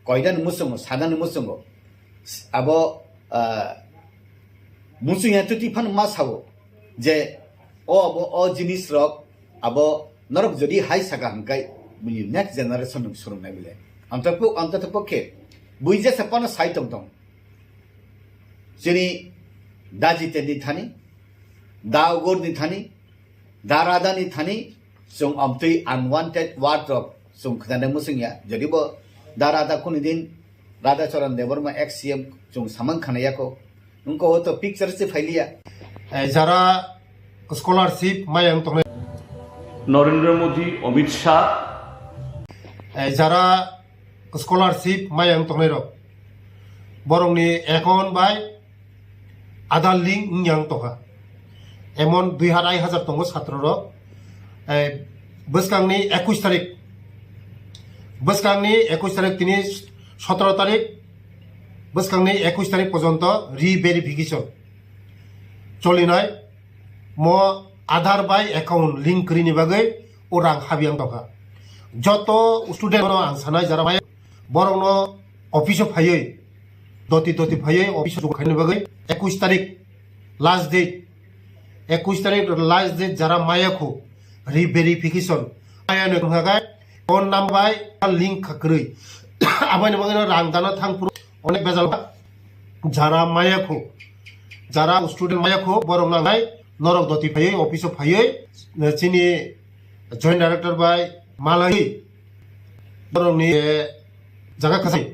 koidan musungo sadan musungo abo musunya tu tifan masawo je o jinis rok abo norok jodi hai saka hangkai buni next generation ng surum na bile antapokhe buije sapana saitom tong jeni dajite ni thani daugor ni thani darada ni thani sung amtui unwanted wardrobe sung khadane musungya jodi bo darada kunidin Radha Charan Devarma ex CM sung samang khanaya ko उनको वो तो picture से फैलिया যারা scholarship Mayang তখন নরেন্দ্র মোদী অমিত শাহ যারা scholarship Mayang তখন বরংনি এখন by Aadhaar link young তকা এমন 2,500 তঙ্গ ছাত্রর বসকাংনি 21 তারিখ তিনি 17 তারিখ বসকাংনি 21 তারিখ পর্যন্ত রিভেরিফিকেশন চলিনায় ম আধার বাই অ্যাকাউন্ট লিঙ্ক করিনি বাগৈ ও রাং হাবিয়াং দকা যত স্টুডেন্ট আং সানাই যারা মাই বরং অফিসে ফাইयै দতি ফাইयै অফিসে জখাইনি বাগৈ 21 তারিখ লাস্ট ডেট 21 তারিখ লাস্ট ডেট যারা মায়াখো রিভেরিফিকেশন মায়ানো হাগায় ফোন নাম্বার লিঙ্ক খাকরৈ আবাইনি বাগৈ রাং দানা থাংপুর অনেক বেজাল যারা মায়াখো যারা স্টুডেন্ট মায়াখো বরং নাঙাই নরক দতি ফাইयै অফিসে ফাইयै চিনি জয়েন্ট ডাইরেক্টর বাই মালাই বরং নি জায়গা খাসাই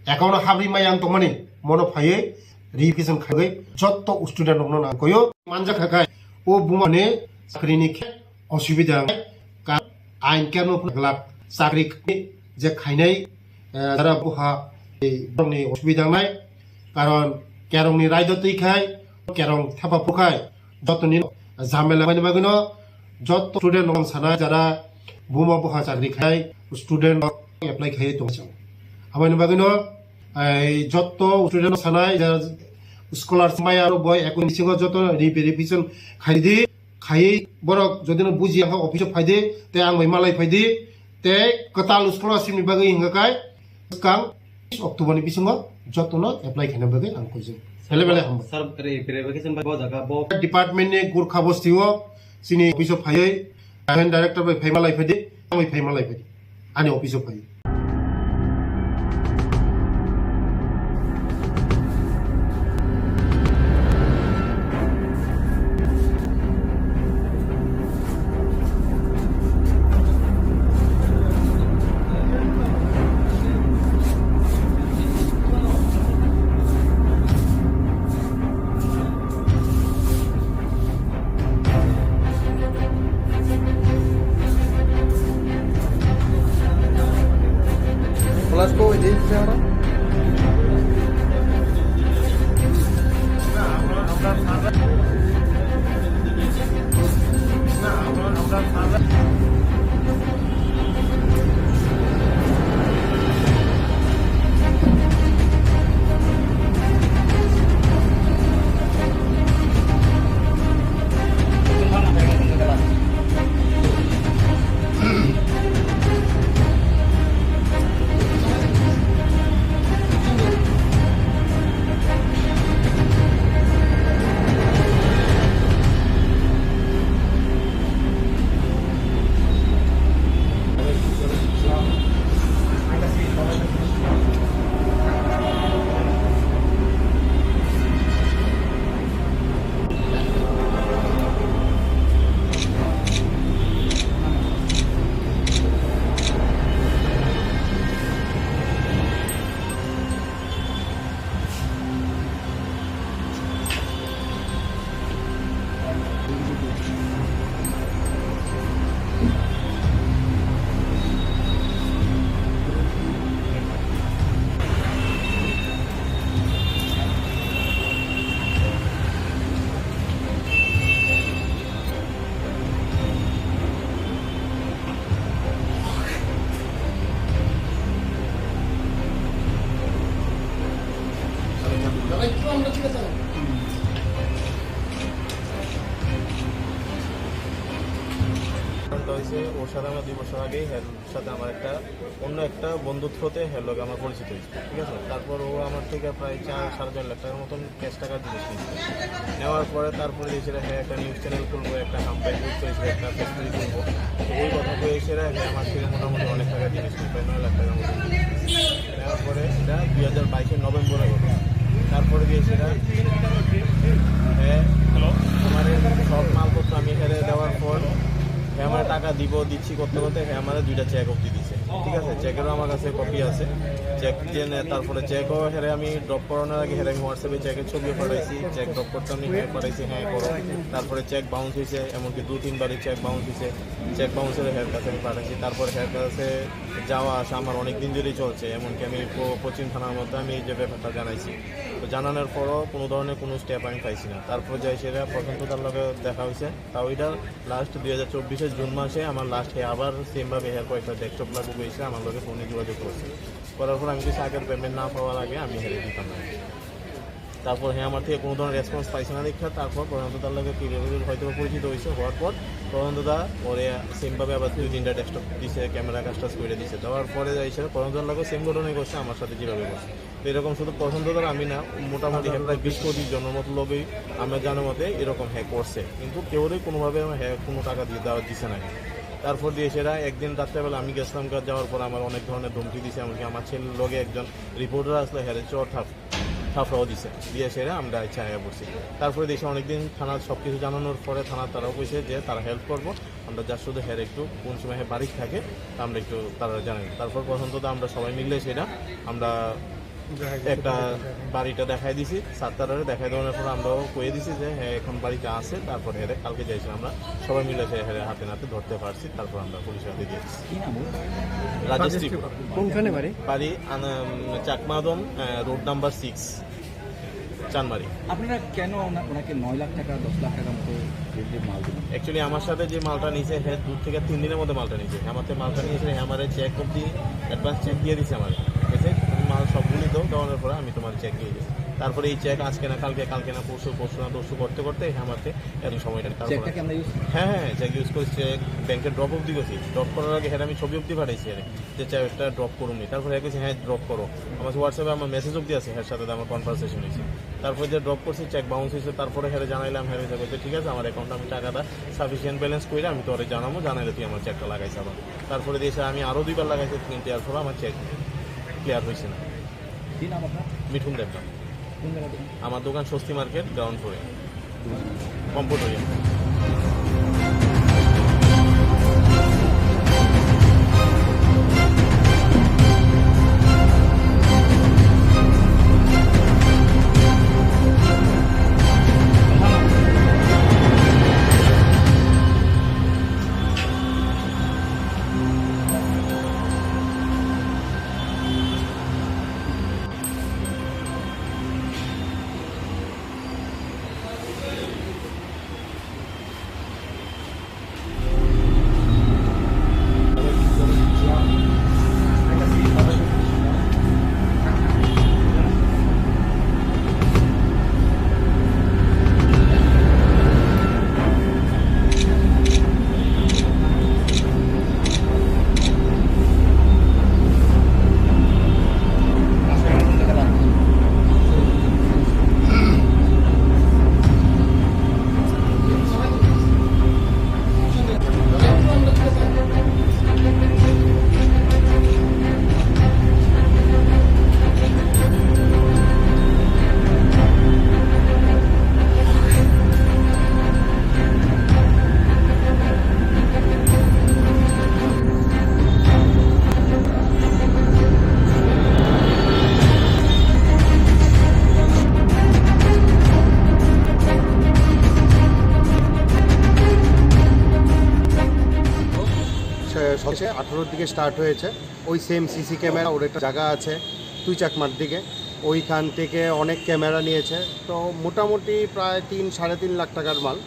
অ্যাকাউন্ট হাবরি মায়াং তমানি মনো ফাইयै রিভিশন খাগৈ যত স্টুডেন্ট নন না কয়ো মানজা খাগাই ও বুমানে চাকরিনি অসুবিধা আইন কেন লাগ চাকরি যে খাইনাই যারা বহা এই অসুবিধা নাই কারণ কেরংনি রাজনীতি খাই কেরং থাপা ফুকাই যতনি ঝামেলা মানে বাগিনো যত স্টুডেন্ট সানা যারা বুমা বহা চাকরি খাই স্টুডেন্ট এপ্লাই খাই দংছ আমানি বাগিনো এই যত স্টুডেন্ট সানাই যারা স্কলারশিপ মাই আর বয় একই সিঙ্গ যত রিভেরিফিকেশন খাইদি খাই বরক যদি বুঝি অফিস ফাইদে তে আং মালাই ফাইদি তে কতাল স্কলারশিপ নি বাগৈ হিংগাকাই কাং অক্টোবরনি বিসঙ্গ যতনো এপ্লাই খাইনা বাগৈ আং কইজो হেলে বেলে হাম सर रिभेरिफिकेशन बा जागा बो डिपार्टमेंट नि गुरखा बस्तिओ सिनि अफिस फायै जॉइंट डाइरेक्टर बाय फाइमालाय फायदि आं फाइमालाय फायदि आनि office फायै Kelas ko ini siapa? হয়েছে ওর সাথে আমার 2 বছর আগেই হের সাথে আমার অন্য একটা বন্ধুত্বতে হের লোক আমার পরিচিত হয়েছে, ঠিক আছে। তারপর ও আমার থেকে প্রায় 4-4.5 লাখ টাকার মতন ক্যাশ টাকার জিনিস নিয়েছে। নেওয়ার পরে তারপরে দিয়েছিল হ্যাঁ একটা নিউজ চ্যানেল খুলবো, একটা কোম্পানি বুক করেছিল, একটা ফ্যাক্টরি খুলবো। এই কথা পেয়েছিল হ্যাঁ আমার থেকে মোটামুটি অনেক টাকার জিনিস নিয়ে প্রায় 9 লাখ টাকার মতো নেওয়ার পরে এটা 2022 নভেম্বরে হলো। তারপরে দিয়েছিল হ্যাঁ আমার সব মালপত্র আমি হেরে দেওয়ার পর হ্যাঁ আমার টাকা দিচ্ছি করতে করতে হ্যাঁ আমার 2টা চেক অবধি দিছে, ঠিক আছে। চেকেরও আমার কাছে কপি আছে, চেক দিয়ে তারপরে চেকও হেরে আমি ড্রপ করানোর আগে হেরে আমি হোয়াটসঅ্যাপে চেকের ছবি পাঠাইছি, চেক ড্রপ করতে আমি হ্যাঁ পাঠাইছি হ্যাঁ করো। তারপরে চেক বাউন্স হয়েছে, এমনকি 2-3 বারই চেক বাউন্স হয়েছে। চেক বাউন্সের হেয়ার কাছে আমি পাঠাইছি। তারপর হেয়ার কাছে যাওয়া আসা আমার অনেক দিন ধরেই চলছে, এমনকি আমি পশ্চিম থানার মধ্যে আমি এই যে ব্যাপারটা জানাইছি। তো জানানোর পরও কোনো ধরনের কোনো স্টেপ আমি পাইছি না। তারপর যাই সেটা প্রশান্ত তার লগে দেখা হয়েছে, তাও এটা লাস্ট 2024 জুন মাসে আমার লাস্ট আবার সেমভাবে হেয়ার কয়েকটা ডেস্কটপ লাগু হয়েছে, আমার লগে ফোনে যোগাযোগ করছে। করার পর আমি কিছু আগের পেমেন্ট না পাওয়ার আগে আমি হেরে দিতাম না। তারপর হ্যাঁ আমার থেকে কোনো ধরনের রেসপন্স পাইছে না দেখা, তারপর প্রশান্ত তার লগে হয়তো পরিচিত হয়েছে। হওয়ার পর প্রশান্ত দা পরে সেমভাবে আবার 2-3টা ডেস্কটপ দিছে, ক্যামেরা কাজটাজ করে দিছে। দেওয়ার পরে যাইছে প্রশান্তর লগে সেম ঘটনাই করছে আমার সাথে যেভাবে করছে। তো এরকম শুধু প্রশান্ত দার আমি না, মোটামুটি হ্যাঁ প্রায় 20-25 জনের মতো লোকই আমার জানার মতে এরকম হ্যাঁ করছে, কিন্তু কেউরই কোনোভাবে আমার হ্যাঁ কোনো টাকা দিয়ে দেওয়া দিছে না। তারপর দিয়ে সেটা একদিন রাত্রেবেলা আমি গেছিলাম, যাওয়ার পর আমার অনেক ধরনের ধমকি দিছে, এমনকি আমার ছেলের লগে একজন রিপোর্টার আসলে হ্যাঁ চর থাপড়াও দিছে, দিয়ে সেরা আমরা ইচ্ছা হয়ে পড়ছি। তারপরে দেশে অনেকদিন থানার সব কিছু জানানোর পরে থানা তারাও কইছে যে তারা হেল্প করবো, আমরা যার শুধু হের একটু কোন সময় বাড়ি থাকে আমরা একটু তারা জানাই। তারপর প্রথমত আমরা সবাই মিললে সেটা আমরা একটা বাড়িটা দেখাই দিছি, 7 তারারে দেখাই দেওয়ার পর আমরাও কয়ে দিছি যে হ্যাঁ এখন বাড়িটা আছে। তারপর হেরে কালকে যাইছি আমরা সবাই মিলে সে হেরে হাতে নাতে ধরতে পারছি, তারপর আমরা পুলিশের হাতে দিয়েছি। রাজশ্রী কোনখানে বাড়ি? বাড়ি চাকমাদম রোড নাম্বার 6 চানমারি। আপনারা কেন ওনাকে 9 লাখ টাকা 10 লাখ টাকার মতো যে মাল দিলেন? অ্যাকচুয়ালি আমার সাথে যে মালটা নিয়েছে হ্যাঁ 2 থেকে 3 দিনের মধ্যে মালটা নিয়েছে। আমাদের মালটা নিয়েছে হ্যাঁ আমার চেক অবধি অ্যাডভান্স চেক দিয়ে দিছে আমার, ঠিক আছে। মাল সবগুলি দেওয়ানোর পরে আমি তোমার চেক দিয়ে দিই। তারপরে এই চেক আজকে না কালকে না পরশু না তরশু করতে করতে আমাকে এত সময়টা চেকটাকে আমরা ইউজ হ্যাঁ চেক ইউজ করছি, চেক ব্যাংকে ড্রপ অবধি করছি। ড্রপ করার আগে হ্যাঁ আমি ছবি অবধি পাঠাইছি আরে যে চেকটা ড্রপ করুন। তারপরে হ্যাঁ হ্যাঁ ড্রপ করো, আমার হোয়াটসঅ্যাপে আমার মেসেজ অবধি আছে, হ্যাঁ সাথে আমার কনভারসেশন হয়েছে। তারপরে যে ড্রপ করছি চেক বাউন্স হয়েছে, তারপরে হ্যাঁ জানাইলাম হ্যাঁ বলতে ঠিক আছে আমার অ্যাকাউন্টে আমি টাকাটা সাফিসিয়েন্ট ব্যালেন্স করে আমি তোরে জানাইলে তুই আমার চেকটা লাগাইছে আবার। তারপরে দিয়েছে আমি আরও 2 বার লাগাইছি, কিন্তু এর ফলে আমার চেক ক্লিয়ার হয়েছে না। কি নাম আপনার? মিঠুন দেবনা। কোন জায়গা থেকে? আমার দোকান স্বস্তি মার্কেট গ্রাউন্ড ফ্লোরে কম্পিউটার। সে 18-র দিকে স্টার্ট হয়েছে। ওই সেম সিসি ক্যামেরা ওর একটা জায়গা আছে তুই চাকমার দিকে, ওইখান থেকে অনেক ক্যামেরা নিয়েছে। তো মোটামুটি প্রায় 3-3.5 লাখ টাকার মাল।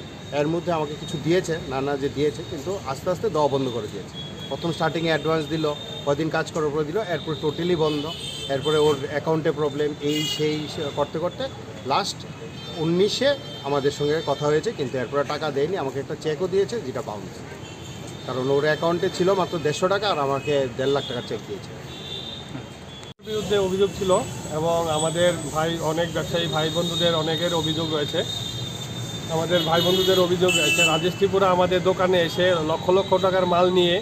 এর মধ্যে আমাকে কিছু দিয়েছে, না যে দিয়েছে, কিন্তু আস্তে আস্তে দেওয়া বন্ধ করে দিয়েছে। প্রথম স্টার্টিংয়ে অ্যাডভান্স দিল, কদিন কাজ করার পরে দিল, এরপরে টোটালি বন্ধ। এরপরে ওর অ্যাকাউন্টে প্রবলেম, সেই করতে করতে লাস্ট 19-এ আমাদের সঙ্গে কথা হয়েছে, কিন্তু এরপরে টাকা দেয়নি। আমাকে একটা চেকও দিয়েছে যেটা বাউন্স। কারণ ওর অ্যাকাউন্টে ছিল মাত্র 150 টাকা আর আমাকে 1.5 লাখ টাকা চেক দিয়েছে। বিরুদ্ধে অভিযোগ ছিল এবং আমাদের অনেক ব্যবসায়ী ভাই বন্ধুদের অনেকের অভিযোগ রয়েছে। আমাদের ভাই বন্ধুদের অভিযোগ রয়েছে রাজেশ ত্রিপুরা আমাদের দোকানে এসে লক্ষ লক্ষ টাকার মাল নিয়ে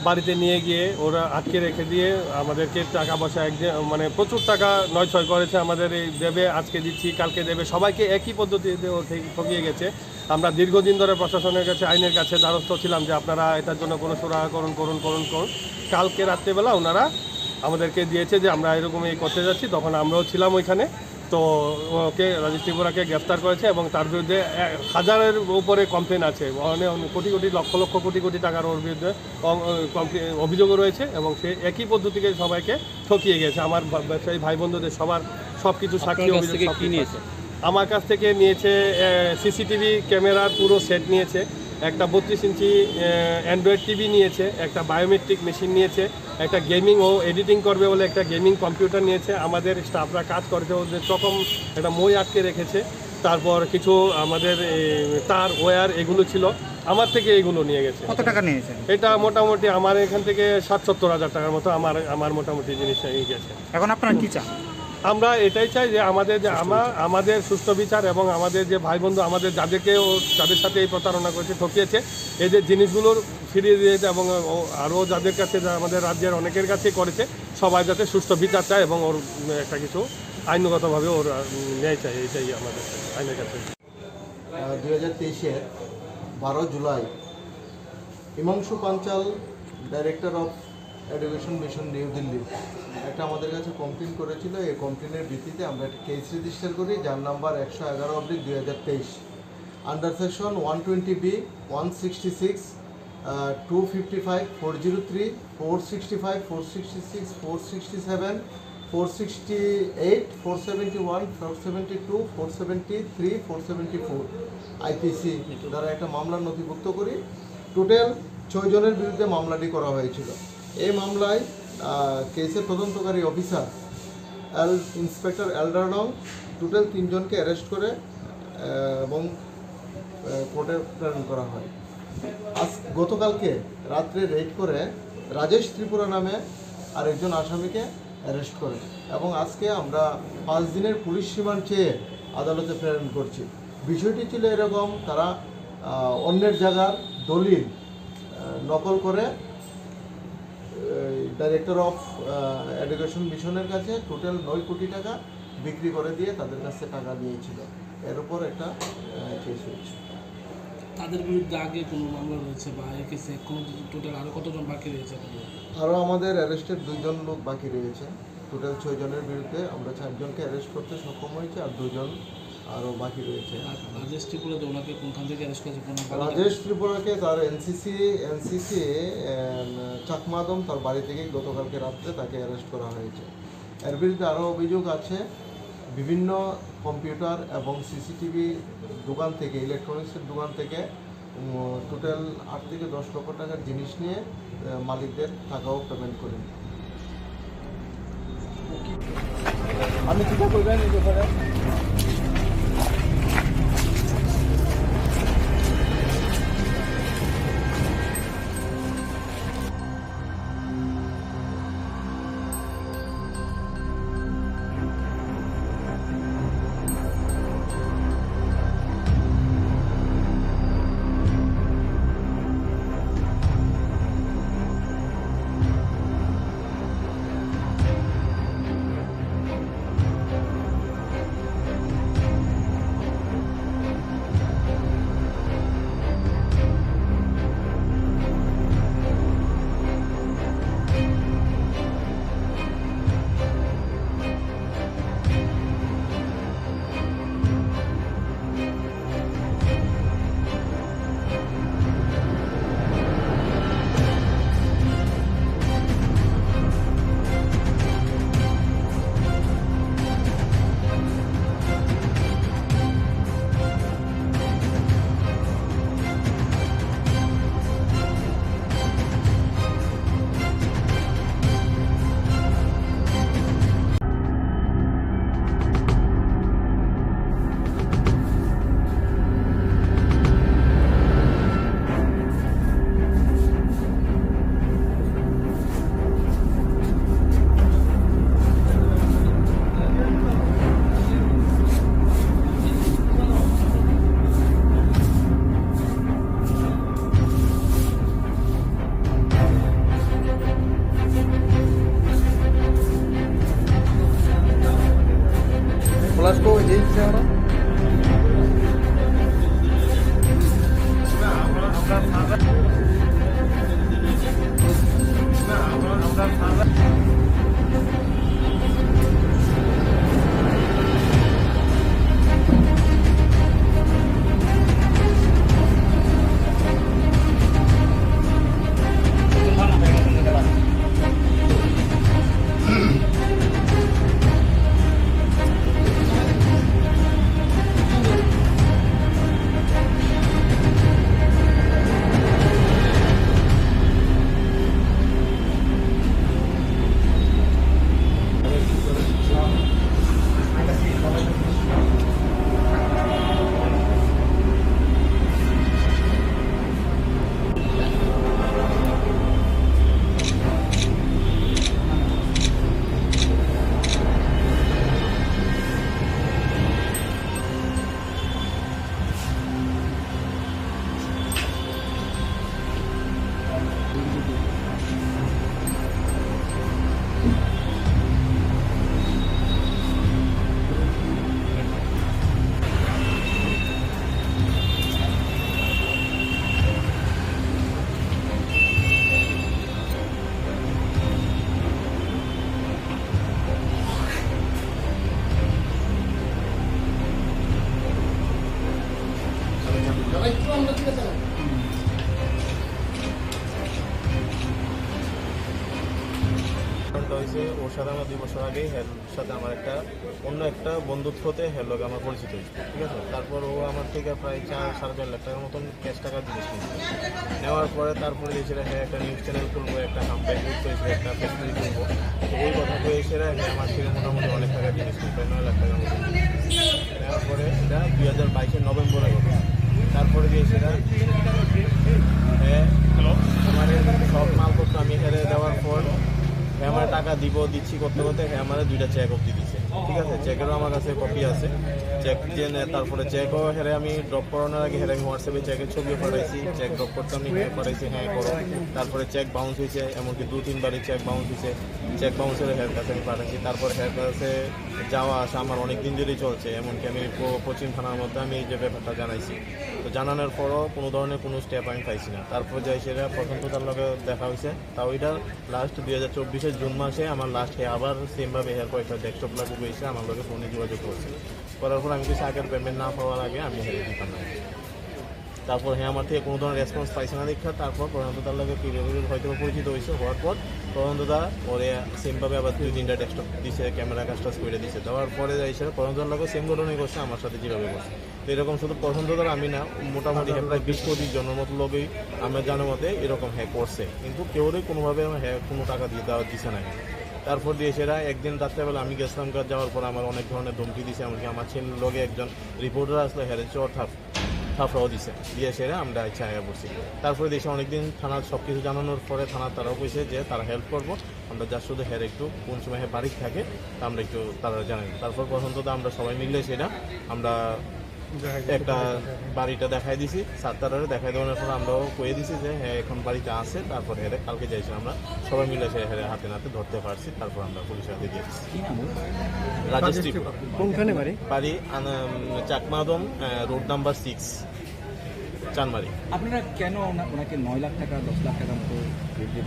বাড়িতে নিয়ে গিয়ে ওরা আটকে রেখে দিয়ে আমাদেরকে টাকা পয়সা মানে প্রচুর টাকা নয়ছয় করেছে। আমাদের এই দেবে, আজকে দিচ্ছি, কালকে দেবে, সবাইকে একই পদ্ধতিতে ঠকিয়ে গেছে। আমরা দীর্ঘদিন ধরে প্রশাসনের কাছে, আইনের কাছে দ্বারস্থ ছিলাম যে আপনারা এটার জন্য কোনো সুরাহা করুন। কালকে রাত্রেবেলা ওনারা আমাদেরকে দিয়েছে যে আমরা এরকম করতে যাচ্ছি, তখন আমরাও ছিলাম ওইখানে। তো ওকে রাজেশ ত্রিপুরাকে গ্রেফতার করেছে এবং তার বিরুদ্ধে 1000-এর উপরে কমপ্লেন আছে, অনেক কোটি লক্ষ কোটি টাকার ওর বিরুদ্ধে অভিযোগও রয়েছে এবং সে একই পদ্ধতিকে সবাইকে ঠকিয়ে গেছে। আমার ব্যবসায়ী ভাই বন্ধুদের সব কিছু সাক্ষী অভিযোগ কি নিয়েছে? আমার কাছ থেকে নিয়েছে সিসিটিভি ক্যামেরার পুরো সেট নিয়েছে, একটা 32 ইঞ্চি অ্যান্ড্রয়েড টিভি নিয়েছে, একটা বায়োমেট্রিক মেশিন নিয়েছে, একটা গেমিং ও এডিটিং করবে বলে একটা গেমিং কম্পিউটার নিয়েছে। আমাদের স্টাফরা কাজ করেছে, ওদের রকম একটা মই আটকে রেখেছে। তারপর কিছু আমাদের তার ওয়্যার এগুলো ছিল, আমার থেকে এগুলো নিয়ে গেছে। কত টাকা নিয়েছেন? এটা মোটামুটি আমার এখান থেকে 60-70 হাজার টাকার মতো আমার মোটামুটি জিনিস নিয়ে গেছে। এখন আপনারা কি চান? আমরা এটাই চাই যে আমাদের সুষ্ঠু বিচার এবং আমাদের যে ভাই বন্ধু আমাদের যাদের সাথে এই প্রতারণা করেছে, ঠকিয়েছে, এদের জিনিসগুলোর ফিরিয়ে দিয়েছে এবং আরও যাদের কাছে আমাদের রাজ্যের অনেকের কাছেই করেছে, সবাই যাতে সুষ্ঠু বিচার চায় এবং ওর একটা কিছু আইনগতভাবে ওর ন্যায় চাই, এটাই আমাদের আইনের কাছে। 2023-এর 12 July Himanshu Panchal, director of education mission New Delhi, একটা আমাদের কাছে কমপ্লেন করেছিল। এই কমপ্লেনের ভিত্তিতে আমরা একটা কেস রেজিস্টার করি, যার number 111/2023 under section 120B 166 255 403 465 466 467 468 471 472 473 474 IPC দ্বারা একটা মামলা নথিভুক্ত করি। টোটাল 6 জনের বিরুদ্ধে মামলাটি করা হয়েছিল। এই মামলায় কেসের তদন্তকারী অফিসার ইন্সপেক্টর এলডারডং টোটাল 3 জনকে অ্যারেস্ট করে এবং কোর্টে প্রেরণ করা হয়। গতকালকে রাত্রে রেড করে রাজেশ ত্রিপুরা নামে আরেকজন আসামিকে অ্যারেস্ট করে এবং আজকে আমরা 5 দিনের পুলিশ রিমান্ড চেয়ে আদালতে প্রেরণ করছি। বিষয়টি ছিল এরকম, তারা অন্যের জায়গার দলিল নকল করে ডাইরেক্টর অফ এডুকেশন মিশনের কাছে টোটাল 9 কোটি টাকা বিক্রি করে দিয়ে তাদের কাছে টাকা নিয়েছিল। এর উপর একটা কেস হয়েছে। তাদের বিরুদ্ধে আগে কোনো মামলা রয়েছে বা এই কেসে কোনো টোটাল আরও কতজন বাকি রয়েছে? আরও আমাদের অ্যারেস্টেড 2 জন লোক বাকি রয়েছে। টোটাল 6 জনের বিরুদ্ধে আমরা 4 জনকে অ্যারেস্ট করতে সক্ষম হয়েছে আর 2 জন আরও বাকি রয়েছে। রাজেশ ত্রিপুরা তো ওনাকে কোনখান থেকে অ্যারেস্ট করেছে? রাজেশ ত্রিপুরাকে তার এনসিসি চাকমাদম তার বাড়ি থেকেই গতকালকে রাত্রে তাকে অ্যারেস্ট করা হয়েছে। এর বিরুদ্ধে আরও অভিযোগ আছে, বিভিন্ন কম্পিউটার এবং সিসিটিভি দোকান থেকে, ইলেকট্রনিক্সের দোকান থেকে টোটাল 8 থেকে 10 লক্ষ টাকার জিনিস নিয়ে মালিকদের টাকাও পেমেন্ট করেন। আমি চিন্তা করবেন এই ব্যাপারে। সাথে আমার 2 বছর আগেই হের সাথে আমার একটা অন্য একটা বন্ধুত্বতে হের লোক আমার পরিচিত হয়েছে, ঠিক আছে। তারপর ও আমার থেকে প্রায় 4-4.5 লাখ টাকার মতন ক্যাশ টাকার জিনিস নিয়েছে। নেওয়ার পরে তারপরে এসে হ্যাঁ একটা নিউজ চ্যানেল খুলবো, একটা হাম্পেক ইউজ করেছে, একটা ফেসবুক খুলবো। তো ওই কথা কয়ে এসে হ্যাঁ আমার থেকে মোটামুটি অনেক টাকার জিনিস নিয়ে প্রায় 9 লাখ টাকার মতন নেওয়ার পরে এটা 2022-এর নভেম্বরে ঘটে। তারপরে দিয়ে সেটা হ্যাঁ আমার সব মালপত্র আমি হেরে দেওয়ার পর হ্যাঁ আমার টাকা দিচ্ছি করতে করতে হ্যাঁ আমার 2টা চেক অব্দি দিছে, ঠিক আছে। চেকেরও আমার কাছে কপি আছে, চেক যে তারপরে চেকও হেরে আমি ড্রপ করানোর আগে হেরে আমি হোয়াটসঅ্যাপে চেকের ছবিও পাঠাইছি, চেক ড্রপ করতে আমি হ্যাঁ পাঠাইছি হ্যাঁ করো। তারপরে চেক বাউন্স হয়েছে, এমনকি 2-3 বারই চেক বাউন্স হয়েছে, চেক বাউন্সের হেয়ার কাছে আমি পাঠাচ্ছি। তারপর হেয়ার কাছে যাওয়া আসা আমার অনেক দিন ধরেই চলছে, এমনকি আমি পশ্চিম থানার মধ্যে আমি এই যে ব্যাপারটা জানাইছি। তো জানানোর পরও কোনো ধরনের কোনো স্টেপ আমি পাইছি না। তারপর যাই সেটা প্রথম তো তার লগে দেখা হয়েছে, তাও এটা লাস্ট 2024-এর জুন মাসে আমার লাস্টে আবার সেমভাবে হেয়ার কয়েকটা ডেস্কটপ লাগু হয়েছে, আমার লগে ফোনে যোগাযোগ করছে। করার পর আমি কিছু আগের পেমেন্ট না পাওয়ার আগে আমি হেরে দিতাম না। তারপর হ্যাঁ আমার থেকে কোনো ধরনের রেসপন্স পাইছে না দেখা, তারপর প্রধানতার লগে হয়তো পরিচিত হয়েছে। হওয়ার পর প্রধানতা ওরে সেমভাবে আবার 2-3টা ডেস্কটপ দিছে, ক্যামেরা কাজ টাজ করে দিছে। দেওয়ার পরে যাই সেটা প্রধানতার লগে সেম ঘটনাই করছে আমার সাথে যেভাবে করছে। তো এরকম শুধু প্রধানতার আমি না, মোটামুটি হ্যাঁ প্রায় 20-25 জনের মতো লগেই আমার জানার মতে এরকম হ্যাঁ করছে, কিন্তু কেউরই কোনোভাবে হ্যাঁ কোনো টাকা দিয়ে দেওয়া দিছে না। তারপর দিয়ে সেটা একদিন রাত্রেবেলা আমি গেছিলাম, যাওয়ার পর আমার অনেক ধরনের ধমকি দিছে, এমনকি আমার ছেলের লগে একজন রিপোর্টার আসলে হেরে চর থাপড়াও দিছে, দিয়ে সেটা আমরা ইচ্ছা আয়া পড়ছি। তারপরে দেশে অনেকদিন থানার সব কিছু জানানোর পরে থানার তারাও কইছে যে তারা হেল্প করবো, আমরা যার শুধু হের একটু কোন সময় বাড়িতে থাকে তা আমরা একটু তারা জানাই। তারপর প্রথমত আমরা সবাই মিললে সেটা আমরা একটা বাড়িটা দেখাই দিছি, সাতটারে দেখাই দেওয়ার পর আমরাও কয়ে দিছি যে হ্যাঁ এখন বাড়িতে আছে। তারপর হেরে কালকে যাইছি আমরা সবাই মিলে সে হেরে হাতে নাতে ধরতে পারছি। তারপর আমরা পুলিশের হাতে দিয়েছি। রাজেশ ত্রিপুরা। কোনখানে বাড়ি? বাড়ি চাকমাদম, রোড নাম্বার 6, চানমারি। আপনারা কেন ওনাকে 9 লাখ টাকা 10 লাখ টাকার মতো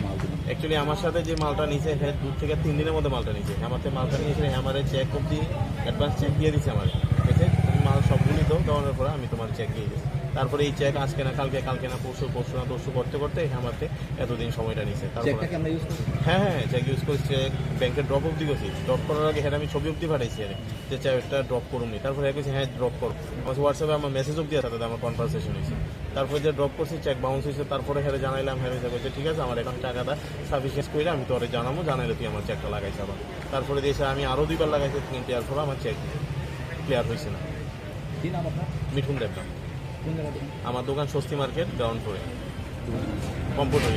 মাল দিলেন? অ্যাকচুয়ালি আমার সাথে যে মালটা নিয়েছে হ্যাঁ 2 থেকে 3 দিনের মধ্যে মালটা নিয়েছে। আমাকে মালটা নিয়েছে হ্যাঁ আমার চেক অব্দি অ্যাডভান্স চেক দিয়ে দিচ্ছে আমার, ঠিক আছে। তুমি মাল সবগুলি দাও, দেওয়ানোর পরে আমি তোমার চেক দিয়ে দিই। তারপরে এই চেক আজকে না কালকে, কালকে না পরশু, পরশু না তরশু করতে করতে আমাকে এতদিন সময়টা নিয়েছে। চেকটা কি আমরা ইউজ করি? হ্যাঁ চেক ইউজ করি, চেক ব্যাংকে ড্রপ অব্দি করছি। ড্রপ করার আগে হ্যাঁ আমি ছবি অব্দি পাঠাইছি আরে যে চেকটা ড্রপ করুননি। তারপরে হ্যাঁ ড্রপ করো, আমার হোয়াটসঅ্যাপে আমার মেসেজ অব্দি আছে, তাদের আমার কনভারসেশন হয়েছে। তারপরে যে ড্রপ করছি চেক বাউন্স হয়েছে, তারপরে হ্যাঁ জানাইলাম, হ্যাঁ বলছে ঠিক আছে আমার এখন টাকাটা সাফিসিয়েন্ট করে আমি তোরে জানাবো, জানাইলে তুই আমার চেকটা লাগাইছে আবার। তারপরে দিয়েছে আমি আরও 2বার লাগাইছি, কিন্তু এর ফলে আমার চেক ক্লিয়ার হয়েছে না। কি নাম আপনার? মিঠুন দেবনাম। কোন জায়গায়? আমার দোকান স্বস্তি মার্কেট, গ্রাউন্ড ফ্লোরে, কম্পিউটার।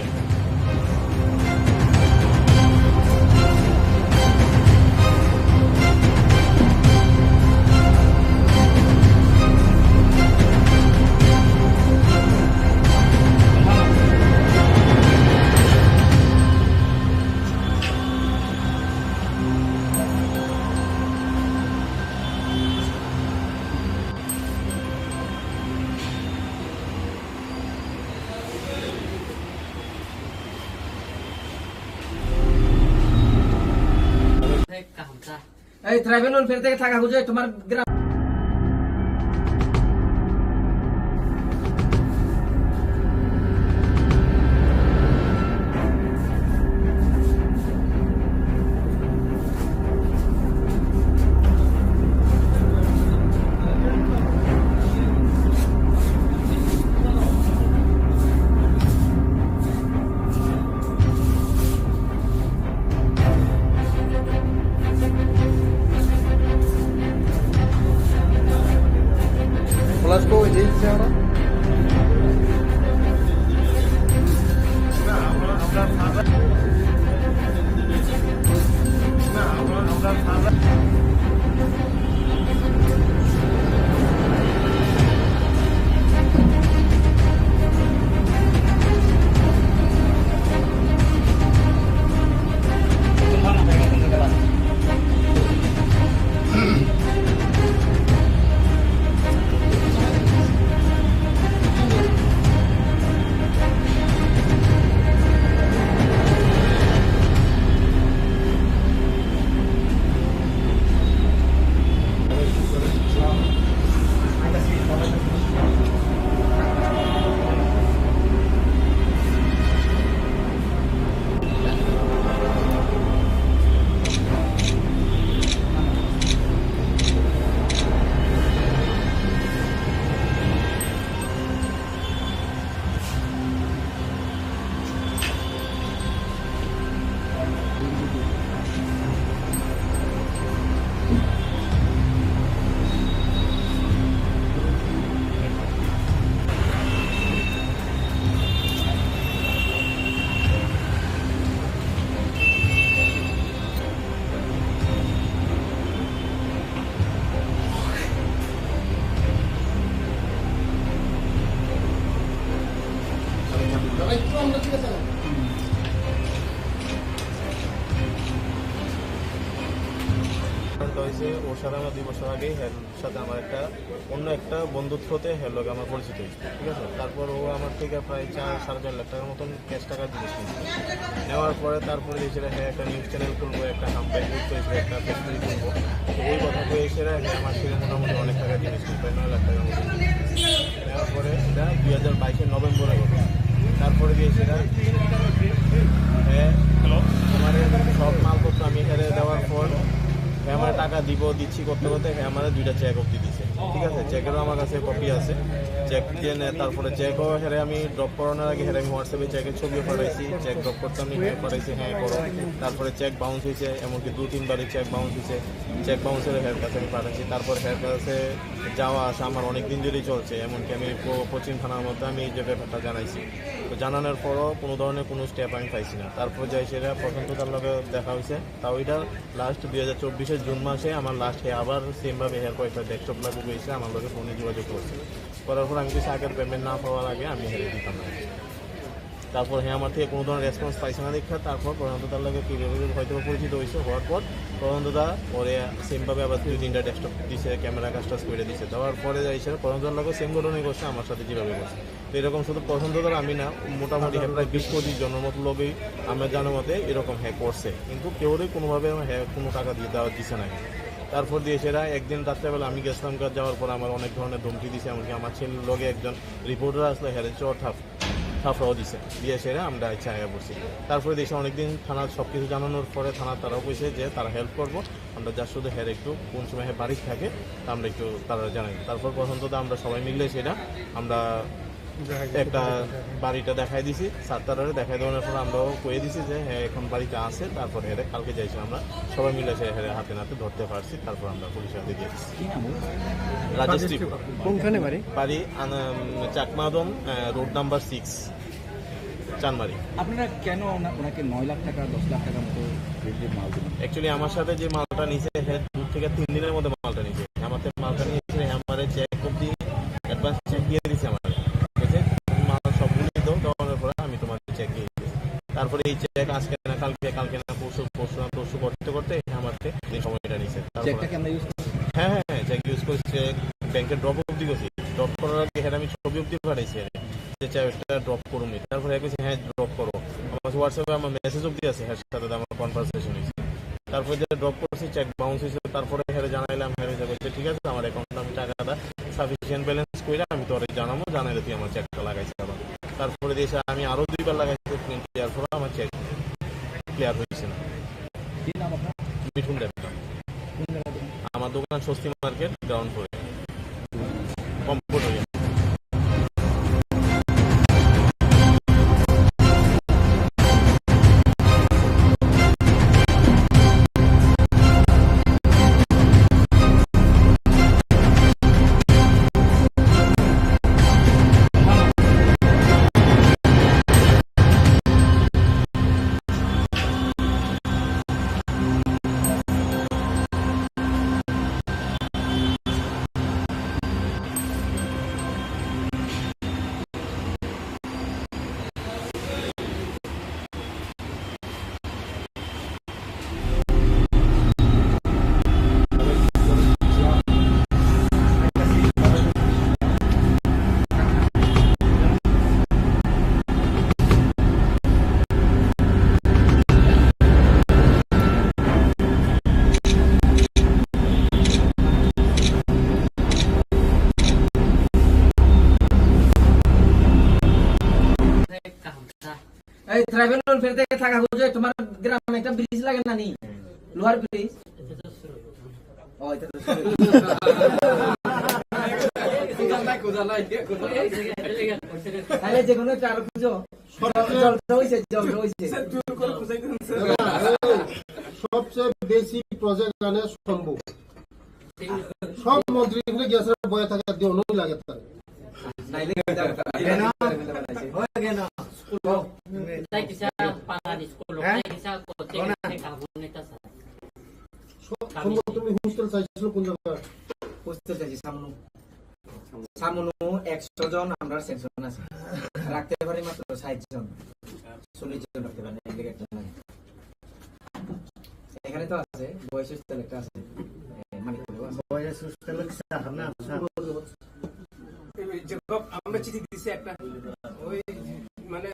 এই ট্রাভেল ফের থেকে থাকা খুঁজে তোমার গ্রাম Plasco agency ahora. ঘটনাটা হয়েছে ওর সাথে আমার 2 বছর আগেই হের সাথে আমার একটা অন্য একটা বন্ধুত্বতে হের লোক আমার পরিচিত হয়েছে, ঠিক আছে। তারপর ও আমার থেকে প্রায় 4-4.5 লাখ টাকার মতন ক্যাশ টাকার জিনিস নিয়েছে। নেওয়ার পরে তারপরে এসে হ্যাঁ একটা নিউজ চ্যানেল খুলবো, একটা হাম্পাই করতে এসে একটা ফ্যাক্টরি খুলবো, তো ওই কথা কয়ে এসে হ্যাঁ আমার থেকে মোটামুটি অনেক টাকার জিনিস নিয়ে প্রায় 9 লাখ টাকার মতন নেওয়ার পরে এটা 2022-এর নভেম্বরে ঘটে। তারপরে দিয়ে সেটা হ্যাঁ আমার সব মালপত্র আমি হেরে দেওয়ার পর হ্যাঁ আমার টাকা দিচ্ছি করতে করতে হ্যাঁ আমার 2টা চেক অব্দি দিছে, ঠিক আছে। চেকেরও আমার কাছে কপি আছে, চেক দিয়ে তারপরে চেকও হেরে আমি ড্রপ করানোর আগে হেরে আমি হোয়াটসঅ্যাপে চেকের ছবিও পাঠাইছি, চেক ড্রপ করতে আমি হ্যাঁ পাঠাইছি হ্যাঁ করো। তারপরে চেক বাউন্স হয়েছে, এমনকি 2-3 বারই চেক বাউন্স হয়েছে, চেক বাউন্সের হেয়ার কাছে আমি পাঠাচ্ছি। তারপর হেয়ার কাছে যাওয়া আসা আমার অনেক দিন ধরেই চলছে, এমনকি আমি পশ্চিম থানার মধ্যে আমি এই যে ব্যাপারটা জানাইছি, তো জানানোর পরও কোনো ধরনের কোনো স্টেপ আমি পাইছি না। তারপর যাই সেটা প্রশান্ত তার লগে দেখা হয়েছে, তাও এটা লাস্ট 2024-এর জুন মাসে আমার লাস্ট আবার সেমভাবে হেয়ার কয়েকটা ডেস্কটপ লাগু হয়েছে, আমার লগে ফোনে যোগাযোগ করছে, করার পর আমি কিছু আগের পেমেন্ট না পাওয়ার আগে আমি হেরে দিতাম না। তারপর হ্যাঁ আমার থেকে কোনো ধরনের রেসপন্স পাইছে না দেখা, তারপর প্রশান্ত তার লগে কীভাবে হয়তো পরিচিত হয়েছে, হওয়ার পর প্রশান্তদা পরে সেমভাবে আবার 2-3টা ডেস্কটপ দিছে, ক্যামেরা কাজটাজ করে দিছে। দেওয়ার পরে যাই সেটা প্রশান্তদার লগে সেম ঘটনাই করছে আমার সাথে যেভাবে করছে। তো এরকম শুধু প্রশান্তদার আমি না, মোটামুটি হ্যাঁ প্রায় 20-25 জনের মতো লোকেই আমার জানার মতে এরকম হ্যাঁ করছে, কিন্তু কেউরই কোনোভাবে হ্যাঁ কোনো টাকা দিয়ে দেওয়া দিছে না। তারপর দিয়ে সেটা একদিন রাত্রেবেলা আমি গেছিলাম, যাওয়ার পর আমার অনেক ধরনের ধমকি দিছে, এমনকি আমার ছেলের লগে একজন রিপোর্টার আসলে হেরে চর থাপড়াও দিছে, দিয়ে সেটা আমরা ইচ্ছা আয়া পড়ছি। তারপরে দেশে অনেকদিন থানার সব কিছু জানানোর পরে থানা তারাও কইছে যে তারা হেল্প করবো, আমরা যার শুধু হের একটু কোন সময় বাড়ি থাকে তা আমরা একটু তারা জানাই। তারপর প্রশান্তদা আমরা সবাই মিলে সেটা আমরা একটা বাড়িটা দেখাই দিছি, সাতটারে দেখাই দেওয়ার পর আমরাও কয়ে দিছি যে হ্যাঁ এখন বাড়িতে আছে। তারপর হেরে কালকে যাইছি আমরা সবাই মিলে সে হেরে হাতে নাতে ধরতে পারছি, তারপর আমরা পুলিশের হাতে দিয়েছি। রাজশ্রী কোনখানে বাড়ি চাকমাদন, রোড নাম্বার 6, চানমারি। আপনারা কেন ওনাকে 9 লাখ টাকা 10 লাখ টাকার মতো মাল দিলেন? অ্যাকচুয়ালি আমার সাথে যে মালটা নিছে হ্যাঁ 2 থেকে 3 দিনের মধ্যে মালটা নিছে, আমার মালটা নিয়েছে আমার চেক অব্দি অ্যাডভান্স চেক দিয়ে দিয়েছে আমার, মাল সবগুলি দেওয়ার পরে আমি তোমার চেক দিয়ে দিয়েছি। তারপরে এই চেক আজকে না কালকে না পরশু করতে করতে আমার এই সময়টা নিছে। চেকটাকে আমরা ইউজ করছি, হ্যাঁ চেক ইউজ করছি, চেক ব্যাংকে ড্রপ অব্দি করছি, ড্রপ করার আগে হ্যাঁ আমি ছবি অব্দি পাঠাইছি যে চেকটা ড্রপ করুন। তারপরে হ্যাঁ ড্রপ করো, আমার হোয়াটসঅ্যাপে আমার মেসেজ অব্দি আছে, হ্যাঁ সাথে আমার কনভারসেশন হয়েছে। তারপরে যে ড্রপ করছি চেক বাউন্স হয়েছে, তারপরে হ্যাঁ জানাইলাম, হ্যাঁ বলছে ঠিক আছে আমার অ্যাকাউন্টে আমি টাকাটা সাফিসিয়েন্ট ব্যালেন্স করে আমি তোর জানাবো, জানাইলে তুই আমার চেকটা লাগাইছি আবার। তারপরে দিয়ে আমি আরও 2বার লাগাইছি, প্রিন্ট দেওয়ার পরে আমার চেক ক্লিয়ার হয়েছে না। কি নাম আপনার? মিঠুন দেব। আমার দোকান স্বস্তি মার্কেট, গ্রাউন্ড ফ্লোরে, কম্পিউটার। এই ট্রাইবেল লোন ফেরতে থাকা খুঁজে, তোমার গ্রামে একটা ব্রিজ লাগে না নি, লোহার ব্রিজ? তাহলে যে কোনো একটা আরো খুঁজো, সবচেয়ে বেশি প্রজেক্ট আনে সম্ভব, সব মন্ত্রী গ্যাসের বয়ে থাকা দিয়ে অনু লাগে তার তুমি হোস্টেল চাইছিল কোন জায়গায়? হোস্টেল চাইছি সামনু 100 জন আমরা সেকশন আছে, রাখতে পারি মাত্র 60 জন, 40 জন রাখতে পারি, এখানে তো আছে, বয়েজ হোস্টেল একটা আছে, মানিকপুরেও আছে। আমরা চিঠি দিছি একটা, ওই মানে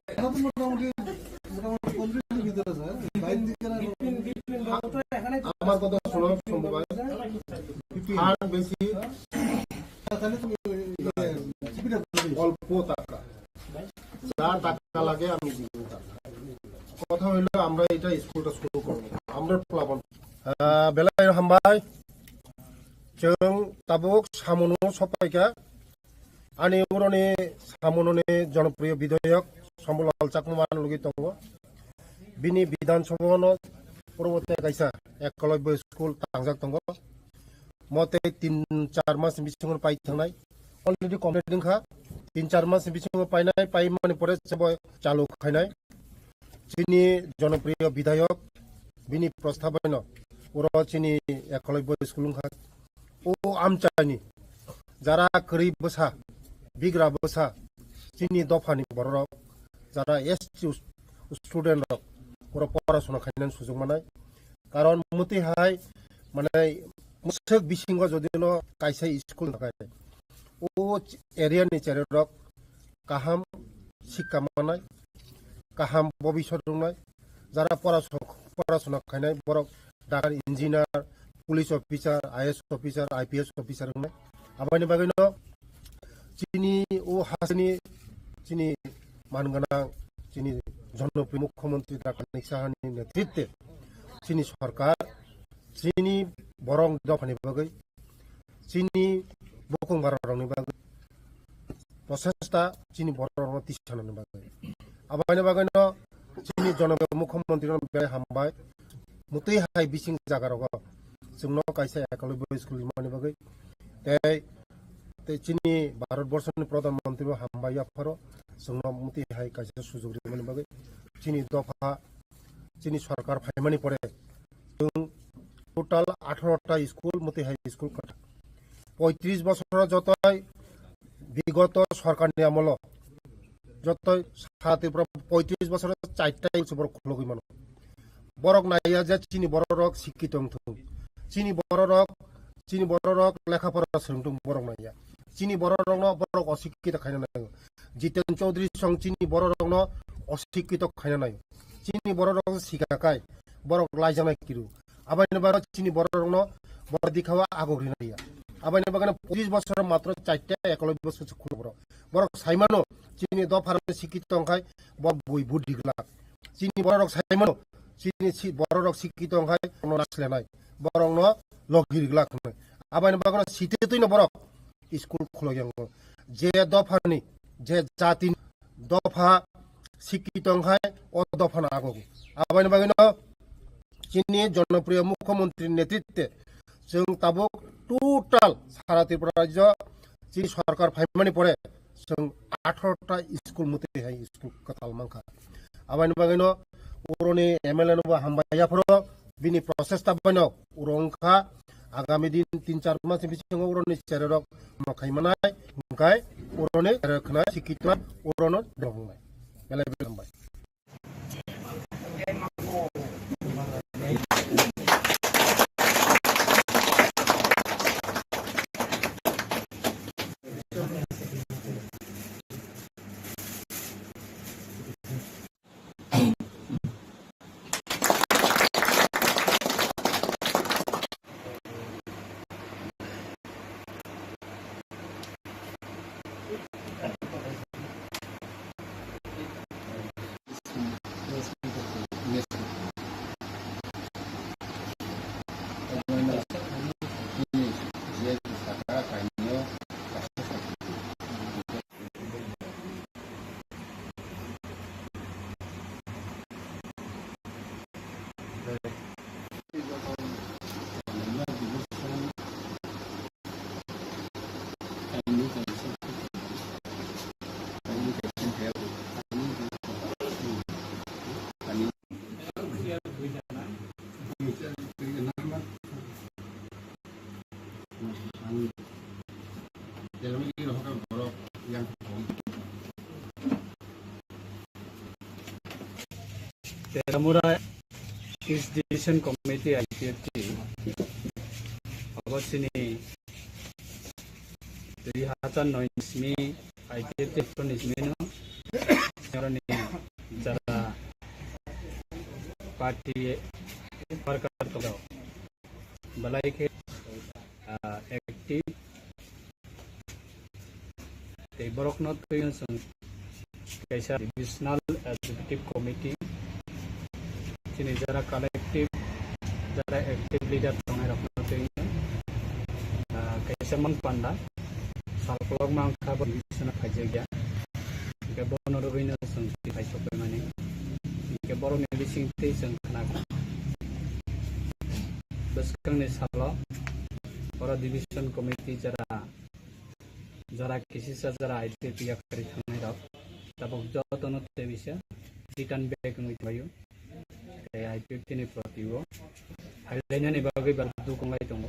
আমার কথা শোনা সম্ভব হয় আর বেশি অল্প টাকা, যা টাকা লাগে আমি দিব টাকা। কথা হইলো আমরা এটা স্কুলটা শুরু করবো, আমরা প্লাবন বেলায় हामबाय जों ताबुक सामनु सपाइका आंनि बर'नि सामनुनि जनप्रिय विधायक सम्बलाल चाकमान लुगि दङ। बिनि बिधान सभायाव परबर्ती कायसा एकलव्य स्कुल थांजाक दङ। मते 3-4 मास बिसिङाव पाइ थांनाय अलरेडि कमप्लिटिं खा 3-4 मास बिसिङाव पाइनाय पाइ माने परे सबय चालु खायनाय जोंनि जनप्रिय विधायक बिनि प्रस्तावना बर' चिनि एकलव्य स्कुल खा ओ आमचानि যারা গরিব বসা বিগ্রা বসা চিনি দফানি বড় যারা এসটি স্টুডেন্ট ওরা পড়াশোনা খাইনান সুযোগ মানায় কারণ মতি হাই মানে মুসক বিসিঙ্গ যদিন কাইসা স্কুল থাকায় ও এরিয়ানি চেরক কাহাম শিক্ষা মানায় কাহাম ভবিষ্যৎ রংনায় যারা পড়াশোনা খাইনায় বড় doctor engineer police officer IAS officer IPS officer রংনায় आबाइनि बागैनो चिनि ओ हासनि चिनि मानगोनां चिनि जनप्रिय मुख्यमंत्री डाक्टर साहानि नेतृत्वे चिनि सरकार चिनि बरं दफानि बागै चिनि बुकुं बारनि बागै प्रसेस्ता चिनि बरं तिसाननि बागै आबाइनि बागैनो चिनि जनप्रिय मुख्यमंत्री बेलाय हामबाय मुतै हाय बिसिं जागाराव जोंनो कायसा एकलव्य स्कुल मानि बागै चिनी भारतवर्षनि प्रधानमंत्री हामबाय आफारो जोंनो मति हाय कायसा सुजुग रिमनि बागै चिनी दफा चिनी सरकार फायमानि परे जों टोटाल 18टा स्कुल मति हाय स्कुल कथा 35 बছर जतय विगत सरकारनि আমল जतय 35 बছर 4टा स्कुल खुलगै मानो बरक नाया जे चिनी बरक शिक्षित चिनी बरक लेखापढ़ा सोलोंदों बरक नाया चिनी बरकनो बरक अशिक्षित खायना नायो जितेन चौधरी सं चिनी बरकनो अशिक्षित खायना नायो चिनी बरक सिखाकाय बरक लाइजानाय किरु आबाइनि बार चिनी बरकनो बर दिखावा आगोग्रि नाया आबाइनि बागनो 25 बছर मात्र 4टा एकलव्य स्कुल बरक साइमानो चिनी दफारनि शिक्षित अंखाय बर बय बुद्धिग्ला चिनी बरक साइमानो चिनी बरक शिक्षित अंखाय नासलेनाय बरकनो लगिरग्ला आबाइनि बागनो सितेतैनो बरक स्कुल खुलगें जे दफानि जे जाति दफा शिक्षित अंखाय ओ दफाना आगो आबाइनि बागनो चिनी जनप्रिय मुख्यमंत्री नेतृत्वे जों ताबुक टोटाल सारा त्रिपुरा राज्य चिनी सरकार फाइमानि परे जों 18टा स्कुल मते हाय स्कुल कथाल मांखा आबाइनि बागनो बर'नि एमएलए नबा हामबायाफोर बिनि प्रसेस्ता बनो उरंखा आगामी दिन 3-4 मास बिसिङाव उरनि चेरक मखायमानाय ओंखाय उरनि चेरखना शिक्षित उरनो दंनाय बेलाय बेलांबाय तेरामुरा East Division Committee IPFT 어거스니 2009 IPFT 프로니스미노 여러니 자라 party worker तो भलाई के एक्टिव ते बरक नॉट तो कैसा डिविजनल एग्जीक्यूटिव कमिटी जिन जरा कलेक्टिव जरा एक्टिव लीडर तो रखना चाहिए कैसा मन पांडा सालपलक मांग खाबर डिविजन खाजे गया के बोनो रोबिनो संति खाइसो पे माने के बरो नेबिसिं ते जों खोनागौ बसखांनि सालाव बर' डिभिजन कमिटि जरा किसिसा जरा आइटिपि याकरि थांनाय रक ताबक जतन ते बिसे रिटार्न बेक नुइबायो ए आइटिपि नि प्रतिबो हाइलाइनानि बागै बारदु कंगाय दङ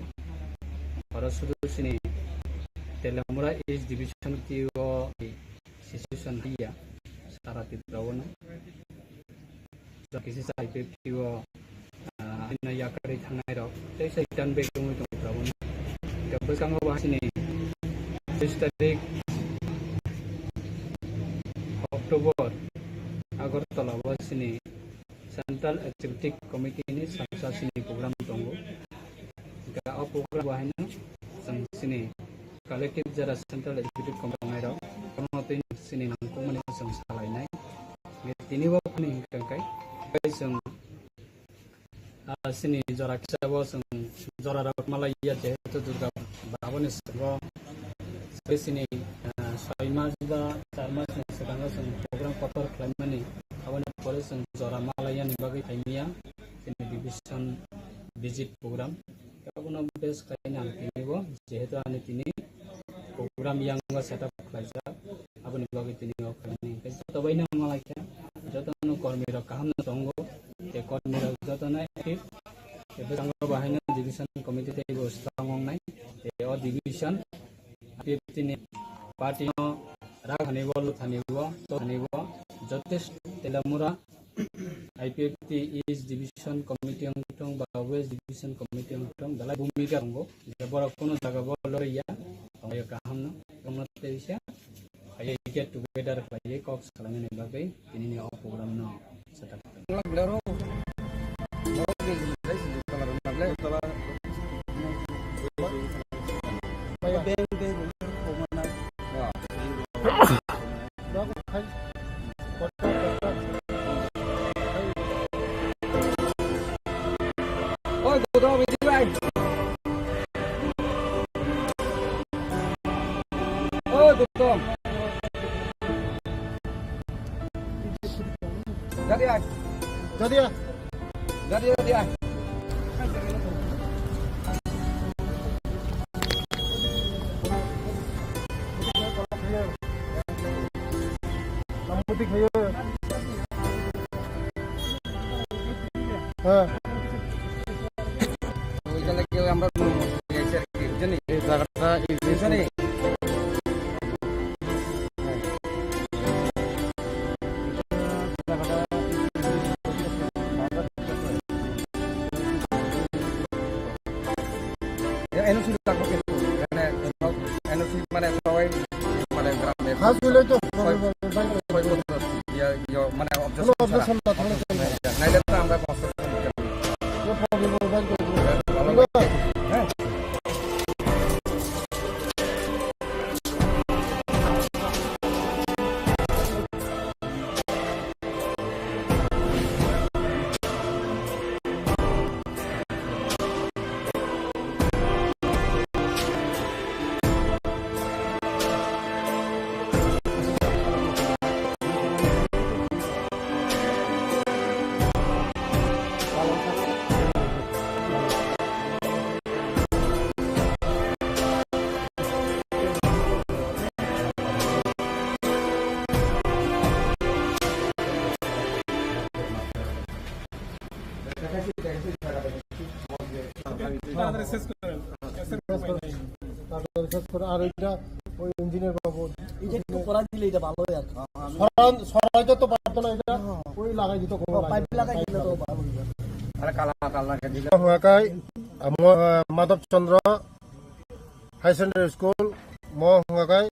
बर' सुदुसिनि तेलामुरा इज डिभिजन टिओ सिचुएशन हिया साराति ब्रावन किसी साइड पे वो इन याकरी थांनाय रक ते सैतान बे दङ दंब्रावन गबो कांगो वासिनि 6 तारिख अक्टोबर आगरतला वासिनि सेंट्रल एक्जीक्यूटिव कमिटी नि सानसासिनि प्रोग्राम दङ गा अ प्रोग्राम वाहिना संसिनि कलेक्टिव जरा सेंट्रल एक्जीक्यूटिव कमिटी नाय रक कोनोतिन सिनि नामखौ माने जों सालायनाय तिनि वाफनि हिंकाय जों सिनि जरा खिसाबो जों जरा रावत मालाया जेहेतु दुर्गा बाबनि सगो सिनि 6 मास बा 4 मास सिगां जों प्रोग्राम पटर खालामनानै आबनि परे जों जरा मालायानि बागै थाइमिया जोंनि डिभिजन भिजिट प्रोग्राम गाबनो बेस खायना तिनिबो जेहेतु आनि तिनि प्रोग्राम यांगा सेटअप खालायजा आबनि बागै तिनि खालामनि जतबायनो मालाया जतनो कर्मी र काम दंगो ते कर्मी र जतनो एक्टिभ बेबंग बाहायनो डिभिजन कमिटि ते स्ट्रंग नाय ते अ डिभिजन आइपिएफटी नि पार्टी राखनेबो लथानेबो तनेबो जतेस्ट तेलामुरा आइपिएफटी इज डिभिजन कमिटि अंगथं बा वेस्ट डिभिजन कमिटि अंगथं बला भूमिका दंगो जेबर कोनो जागाबो लरिया आय काम नते बिसे आय गेट टुगेदर खालाय कक्स खालामनाय बागै दिनैनि अ प्रोग्राम न setup Ôi, tụi tôi bị chứ anh. Ôi, tụi tôi. Ra đi anh. Jadi ya, Ra đi anh. lamputik hayo. Kita lagi gambar geser gitu nih. Jakarta itu nih. Ya energi tak mungkin karena energi mana soal mana gram ya. Khas dulu itu. Ya yo mana observation tak tahu. Nah itu tambah proses. আর এটা ওই engineer বাবু এই যে একটু করা দিলে এটা ভালো হয় আর সরাইতে তো পারতো না এটা ওই লাগাই দিত কোনো পাইপ লাগাই দিলে তো ভালো হবে। আর কালা কালা দিলে হুয়াকাই মাধব চন্দ্র হাই সেকেন্ডারি স্কুল মো হুয়াকাই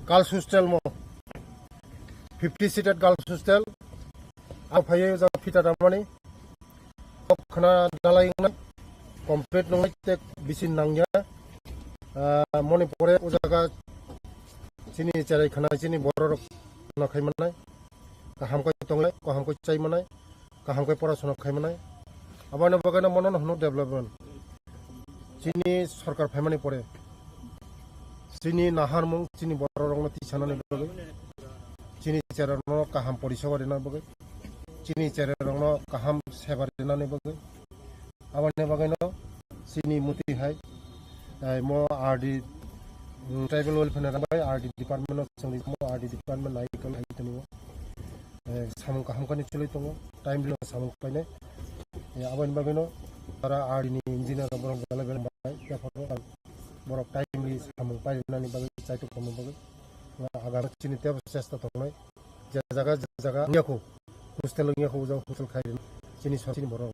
গার্লস হোস্টেল মো 50 सीटेड गार्लस हॉस्टेल आ फायो जा फिटा दामानि खना दालायना कमप्लीट नङै टेक बिसिन नांया मनि परे उजागा सिनि चारै खना सिनि बर न खायमनाय गाहाम को तंगले गाहाम को चाइमनाय गाहाम को परासना खायमनाय आबानो बगाना मनन हनो डेभलपमेन्ट सिनि सरकार फायमानि परे सिनि नाहार मुं सिनि बर रंग तिसानानै बगै चीनी चेरनो kaham परिसवा देना बगै चीनी चेरनो kaham सेवा देनानै बगै आबाने बगैनो चीनी मुति हाय मो आरडी ट्राइबल वेलफेयर नाबाय आरडी डिपार्टमेन्ट संनि मो आरडी डिपार्टमेन्ट नायकल हायतनि सामु kaham कानि चलै दङ टाइम लो सामु पाइने आबाने बगैनो आरा आरडी नि इंजिनियर बरं लेभेल बाय याफोर बरं टाइमलि सामु पाइनानै बगै चाइतो खम बगै agar sini tiap sesta tonglai jaga niaku hostel niaku jauh hostel khai sini borong